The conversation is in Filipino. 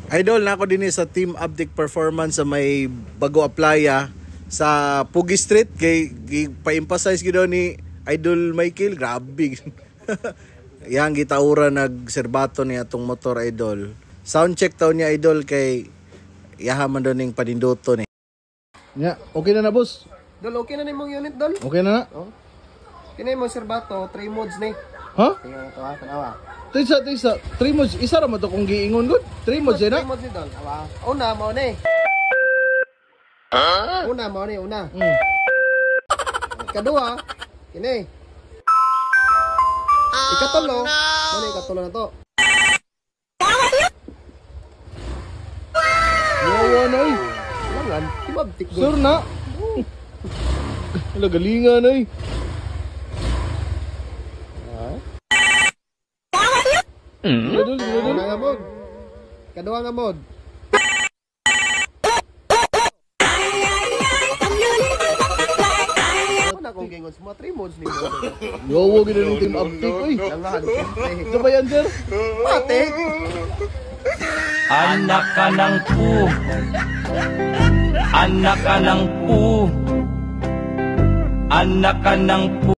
Idol na ako din sa Team Uptick Performance sa may bago applya sa Pugi Street kay pa-emphasize gid ni Idol Michael, grabe. Yang gitaura nagserbato niya atong motor idol. Sound check taw niya idol kay yahaman daw ning paninduto ni. Nya, okay na boss. Dol, okay na mong unit dol. Okay na. Oh. Kini mo serbato 3 modes ni. Ha? Tingnan to ha, tanawa. Tisa, 3 modes. Isa ra man to kung giingon gud. 3 modes na. 3 modes ni dol. Awa. Una mo ni. Una mo ni, una. Kadua, kini. Ikatulo, mo ni ikatulo na to. Yawa na eh. Langan, Uptick Sure na. Wala galingan ay. Una nga mod. Kadua nga mod. Una kong gingon semua 3 modes ni mo. Yawa gid ning Team Uptick oy. Langan, siyempre. Sabay yan sir. Mate. Anak ka ng pu. Anak ka ng pu. Anak ka ng pu.